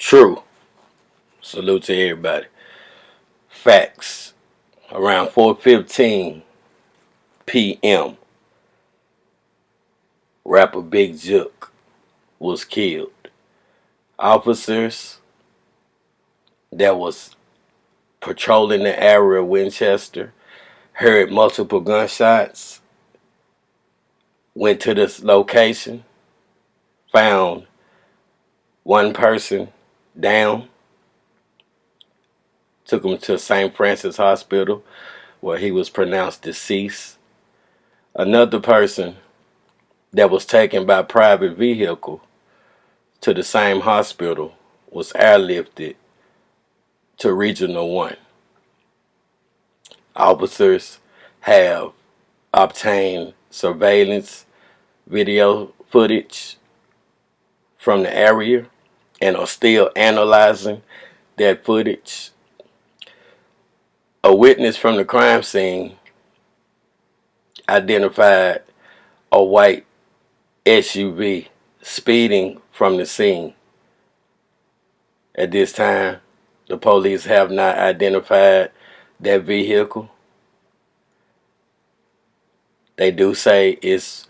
True. Salute to everybody. Facts. Around 4:15 p.m., rapper Big Jook was killed. Officers that was patrolling the area of Winchester heard multiple gunshots, went to this location, found one person down, took him to St. Francis Hospital where he was pronounced deceased. Another person that was taken by private vehicle to the same hospital was airlifted to Regional 1. Officers have obtained surveillance video footage from the area and are still analyzing that footage. A witness from the crime scene identified a white SUV speeding from the scene. At this time, the police have not identified that vehicle. They do say it's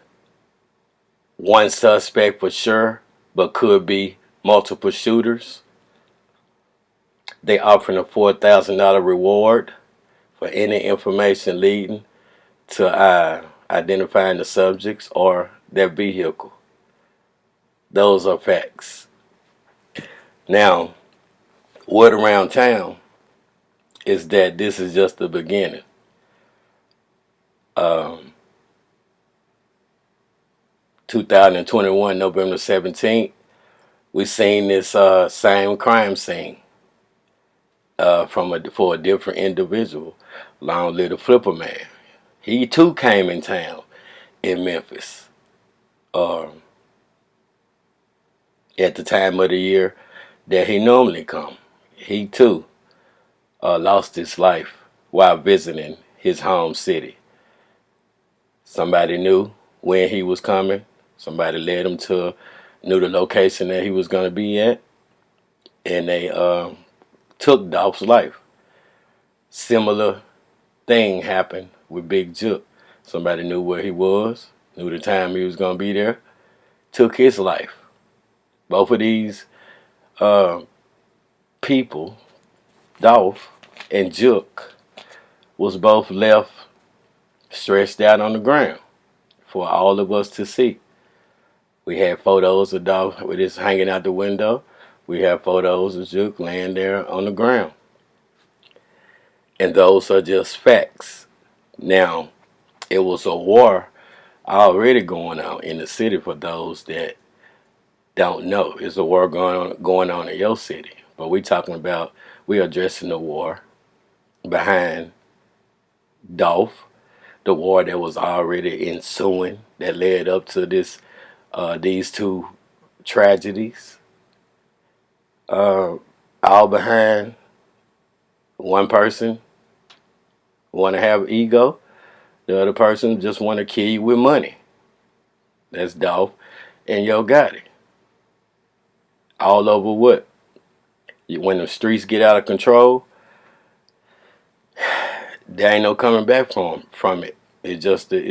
one suspect for sure, but could be multiple shooters. They offering a $4,000 reward for any information leading to identifying the subjects or their vehicle. Those are facts. Now, word around town is that this is just the beginning. 2021, November 17th, we seen this same crime scene for a different individual, Long Little Flipper Man. He too came in town in Memphis at the time of the year that he normally come. He too lost his life while visiting his home city. Somebody knew when he was coming. Somebody led him knew the location that he was going to be at, and they took Dolph's life. Similar thing happened with Big Jook. Somebody knew where he was, knew the time he was going to be there, took his life. Both of these people, Dolph and Jook, was both left stretched out on the ground for all of us to see. We had photos of Dolph with his hanging out the window. We have photos of Jook laying there on the ground. And those are just facts. Now, it was a war already going on in the city for those that don't know. It's a war going on in your city. But we addressing the war behind Dolph, the war that was already ensuing that led up to these two tragedies. All behind one person want to have ego, the other person just want to kill you with money. That's Dolph and Yo Gotti. All over what? When the streets get out of control, there ain't no coming back from it. It's just the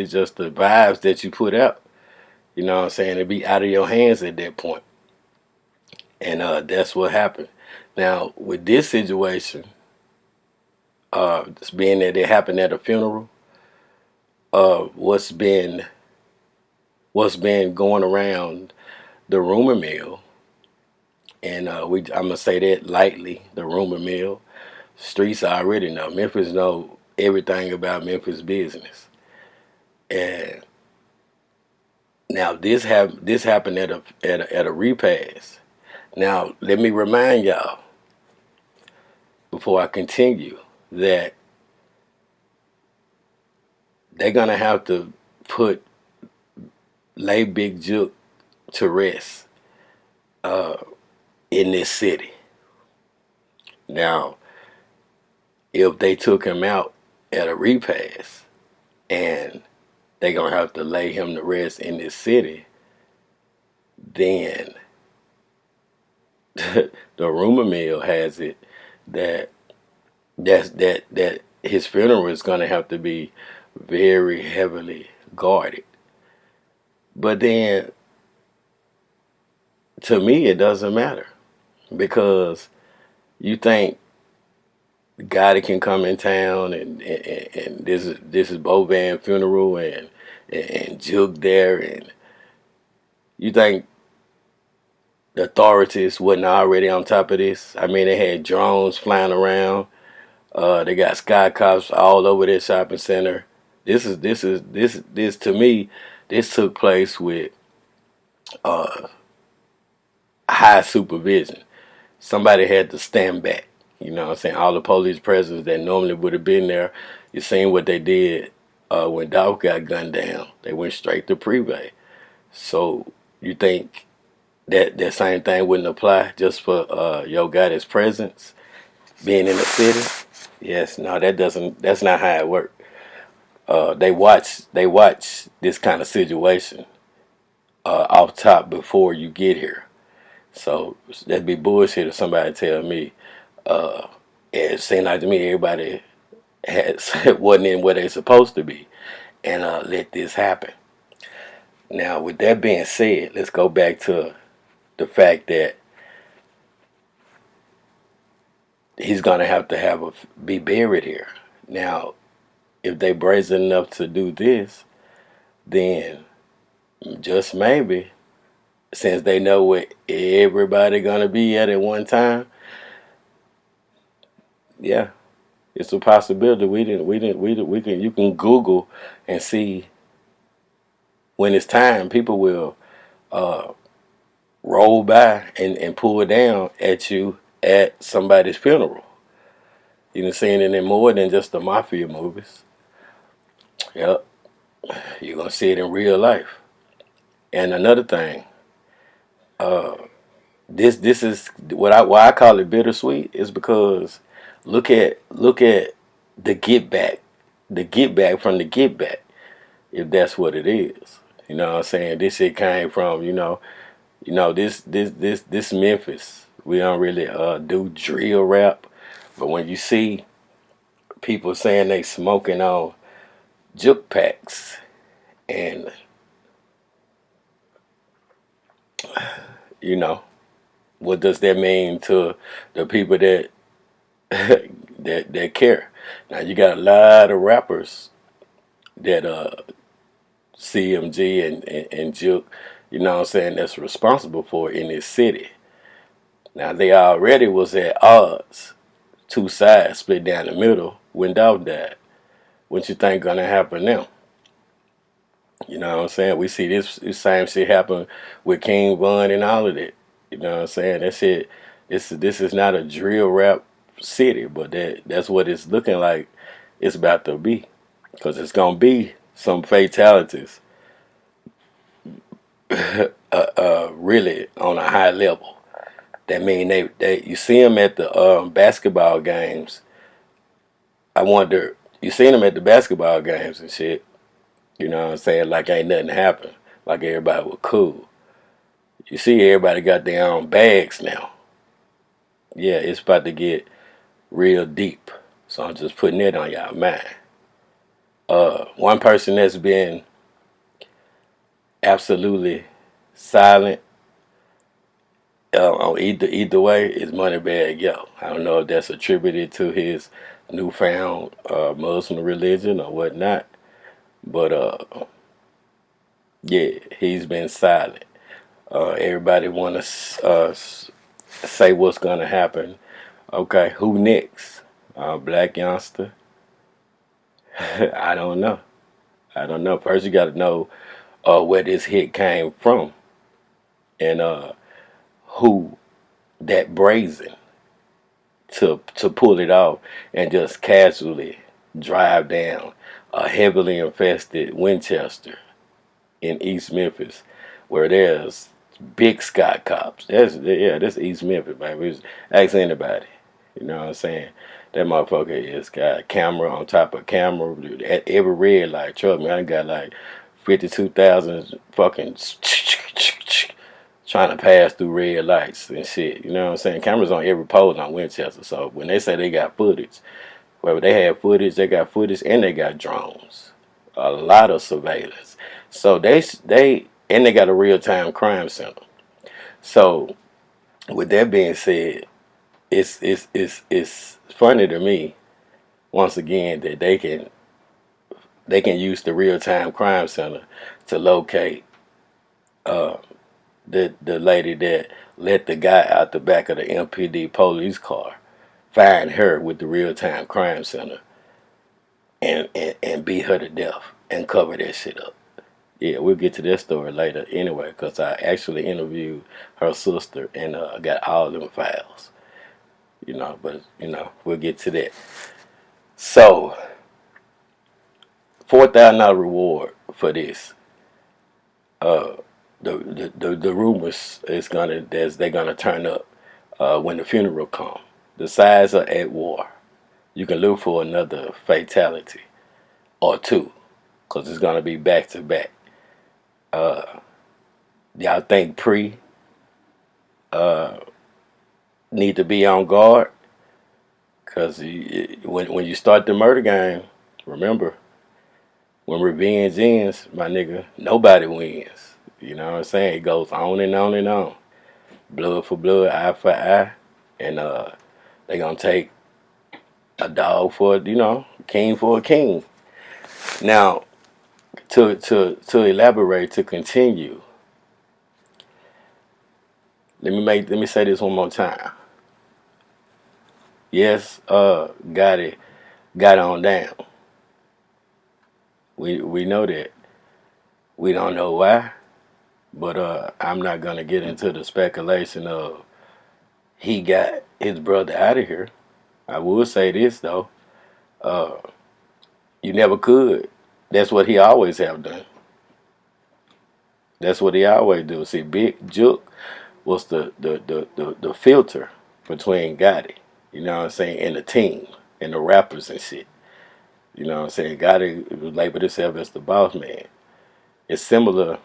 vibes that you put out. You know what I'm saying? It be out of your hands at that point. And that's what happened. Now, with this situation, being that it happened at a funeral, what's been going around the rumor mill, and I'm gonna say that lightly, the rumor mill. Streets already know. Memphis know everything about Memphis business. And now this happened at a repast. Now let me remind y'all before I continue that they're gonna have to lay Big Jook to rest in this city. Now, if they took him out at a repast and they're gonna have to lay him to rest in this city, then the rumor mill has it that that his funeral is going to have to be very heavily guarded. But then, to me, it doesn't matter because you think Gotti can come in town and this is Bovan funeral and Jook there, and you think the authorities wasn't already on top of this? I mean, they had drones flying around. They got sky cops all over their shopping center. This to me, this took place with uh, high supervision. Somebody had to stand back. You know what I'm saying? All the police presence that normally would have been there. You seen what they did when Dolph got gunned down. They went straight to Privé. So you think that same thing wouldn't apply just for Yo Gotti's presence being in the city? Yes, no, that doesn't. That's not how it works. They watch this kind of situation off top before you get here. So that'd be bullshit if somebody tell me. Uh, it seemed like to me everybody wasn't in where they supposed to be, and let this happen. Now, with that being said, let's go back to the fact that he's gonna have be buried here. Now, if they brazen enough to do this, then just maybe, since they know where everybody gonna be at one time, yeah, it's a possibility. We can you can Google and see when it's time. People will uh, roll by and pull down at you at somebody's funeral. You done seen it in more than just the mafia movies. Yep, you're gonna see it in real life. And another thing, uh, this is why I call it bittersweet is because look at the get back from the get back, if that's what it is. You know what I'm saying? This shit came from this Memphis. We don't really do drill rap, but when you see people saying they smoking on Jook packs, and you know what does that mean to the people that that care? Now you got a lot of rappers that CMG and Jook, you know what I'm saying, that's responsible for in this city. Now they already was at odds, two sides split down the middle when Dolph died. What you think gonna happen now? You know what I'm saying? We see this same shit happen with King Von and all of that. You know what I'm saying? That shit. This is not a drill rap city, but that's what it's looking like. It's about to be, because it's gonna be some fatalities, really on a high level. That mean they you see them at the basketball games. I wonder, you seen them at the basketball games and shit. You know what I'm saying? Like ain't nothing happened. Like everybody was cool. You see everybody got their own bags now. Yeah, it's about to get real deep. So I'm just putting it on y'all mind. One person that's been absolutely silent on either way is Moneybagg Yo. I don't know if that's attributed to his newfound Muslim religion or whatnot, but yeah, he's been silent. Everybody want to say what's gonna happen. Okay, who next? Black youngster. I don't know. I don't know. First, you got to know where this hit came from, and who that brazen to pull it off and just casually drive down a heavily infested Winchester in East Memphis, where there's big sky cops. That's East Memphis, baby. Just ask anybody. You know what I'm saying? That motherfucker is got camera on top of camera at every red light. Trust me, I got like 52,000 fucking trying to pass through red lights and shit. You know what I'm saying? Cameras on every pole on Winchester. So when they say they got footage, well, they have footage, they got footage, and they got drones. A lot of surveillance. So and they got a real time crime center. So with that being said, it's funny to me once again that they can use the real time crime center to locate uh, the lady that let the guy out the back of the MPD police car, find her with the real time crime center, and beat her to death and cover that shit up. Yeah, we'll get to that story later anyway, because I actually interviewed her sister and got all them files. But we'll get to that. So, $4,000 reward for this. Uh, the rumors they're gonna turn up when the funeral comes. The sides are at war. You can look for another fatality or two, cause it's gonna be back to back. Y'all think uh, need to be on guard, cause when you start the murder game, remember when revenge ends, my nigga, nobody wins. You know what I'm saying? It goes on and on and on. Blood for blood, eye for eye, and they gonna take a dog for king for a king. Now, to elaborate, to continue, let me say this one more time. Yes, Gotti got on down. We know that. We don't know why, but I'm not gonna get into the speculation of he got his brother out of here. I will say this though, uh, you never could. That's what he always have done. That's what he always do. See, Big Jook was the filter between Gotti, you know what I'm saying, and the team and the rappers and shit. You know what I'm saying? Gotti labeled himself as the boss man. It's similar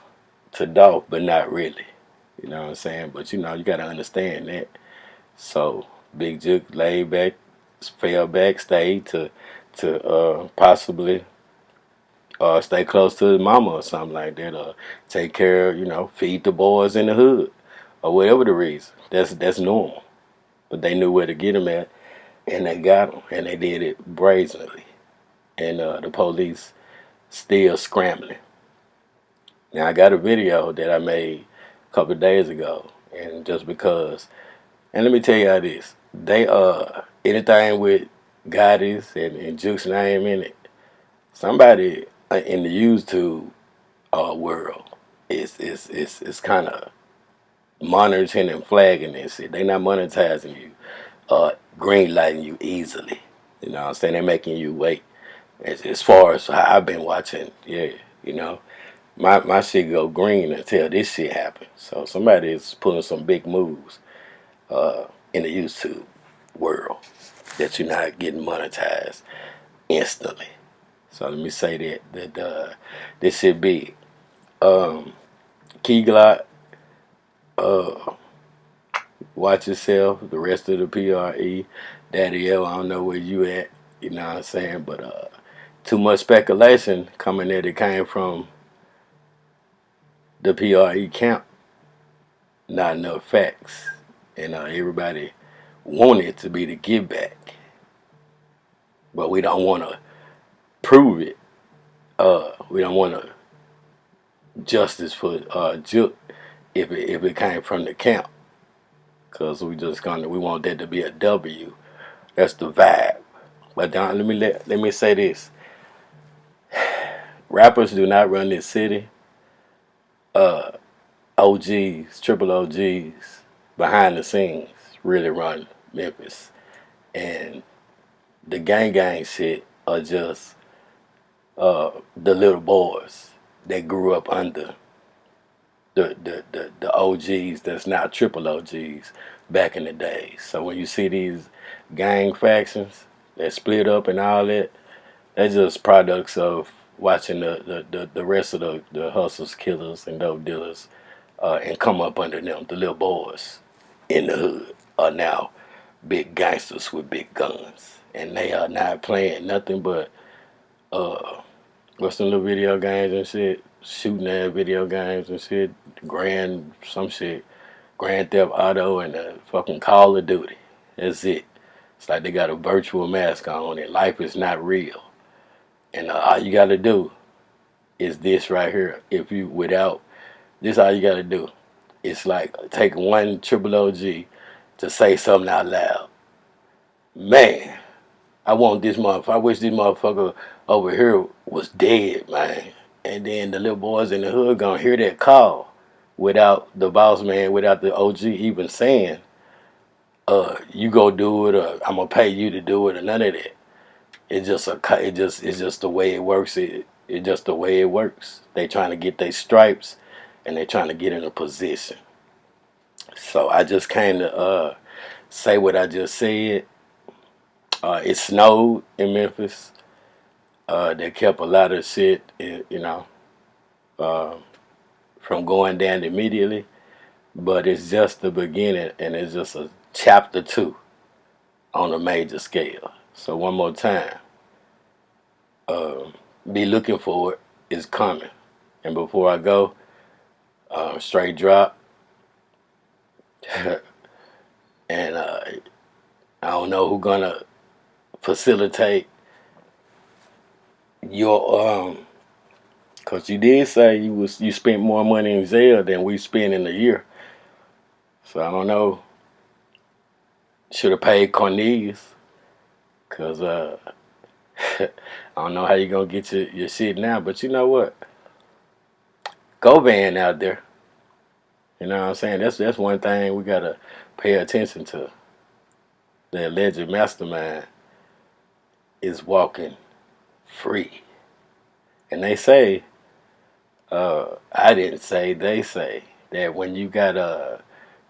to Dolph, but not really. You know what I'm saying? But you gotta understand that. So Big Jook laid back, fell back, stayed to possibly stay close to his mama or something like that, or take care of, feed the boys in the hood, or whatever the reason. That's normal. But they knew where to get him at, and they got him, and they did it brazenly. And the police still scrambling. Now I got a video that I made a couple of days ago, and just because, and let me tell y'all this, they anything with Gotti's and Juke's name in it, somebody in the YouTube world is kind of monitoring and flagging this shit. They not monetizing you, green lighting you easily. You know what I'm saying? They're making you wait. As far as how I've been watching, yeah, my shit go green until this shit happens. So somebody is pulling some big moves in the YouTube world that you're not getting monetized instantly. So let me say that this shit big. Key Glock, watch yourself. The rest of the PRE, Daddy L, I don't know where you at. You know what I'm saying? But too much speculation coming that it came from the PRE camp. Not enough facts, and everybody wanted it to be the give back, but we don't want to prove it. We don't want to justice for Jook if it came from the camp, cause we want that to be a W. That's the vibe. But let me say this: rappers do not run this city. OGs, triple OGs, behind the scenes really run Memphis, and the gang shit are just the little boys that grew up under the OGs that's now triple OGs back in the days. So when you see these gang factions that split up and all that, they're just products of watching the rest of the hustlers, killers, and dope dealers and come up under them. The little boys in the hood are now big gangsters with big guns, and they are not playing nothing but what's some little video games and shit, shooting at video games and shit, Grand Theft Auto and fucking Call of Duty. That's it. It's like they got a virtual mask on and life is not real. And all you gotta do is this right here. If you without this, all you gotta do. It's like take one triple OG to say something out loud. Man, I want this motherfucker. I wish this motherfucker over here was dead, man. And then the little boys in the hood gonna hear that call without the boss man, without the OG even saying, you go do it, or I'm gonna pay you to do it, or none of that. It's just the way it works. It's just the way it works. They trying to get their stripes, and they trying to get in a position. So I just came to say what I just said. It snowed in Memphis. They kept a lot of shit, from going down immediately. But it's just the beginning, and it's just a chapter 2 on a major scale. So one more time, be looking for it. It's coming. And before I go, straight drop. And I don't know who's gonna facilitate your cause you did say you spent more money in Zelle than we spent in a year. So I don't know. Should have paid Cornelius, cause I don't know how you gonna get your shit now. But you know what? Go van out there. You know what I'm saying? That's one thing we gotta pay attention to. The alleged mastermind is walking free. And they say, I didn't say, they say, that when you got a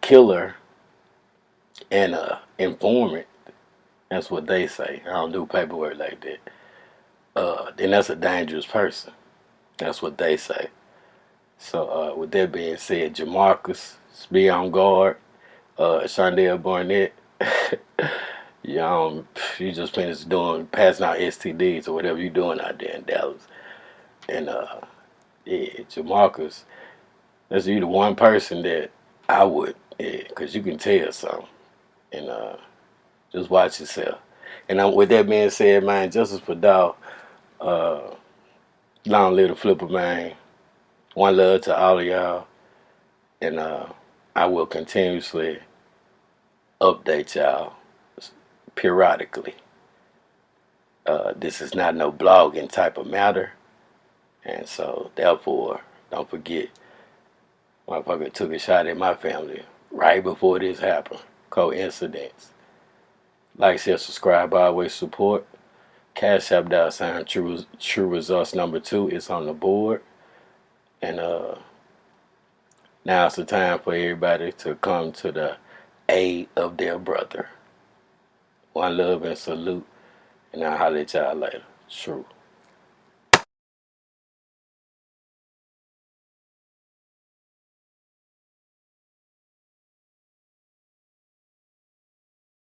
killer and a informant, that's what they say. I don't do paperwork like that. Then that's a dangerous person. That's what they say. So with that being said, Jamarcus, be on guard. Shondell Barnett, you just finished passing out STDs or whatever you doing out there in Dallas. And Jamarcus, that's you the one person that I would, because you can tell something. And just watch yourself. And with that being said, man, justice for Dolph. Long live the flipper, man. One love to all of y'all. And I will continuously update y'all periodically. This is not no blogging type of matter. And so, therefore, don't forget, motherfucker took a shot at my family right before this happened. Coincidence. Like, share, subscribe, always support. Cash App $ True Results #2 is on the board. And now it's the time for everybody to come to the aid of their brother. One love and salute. And I'll holler at y'all later. True.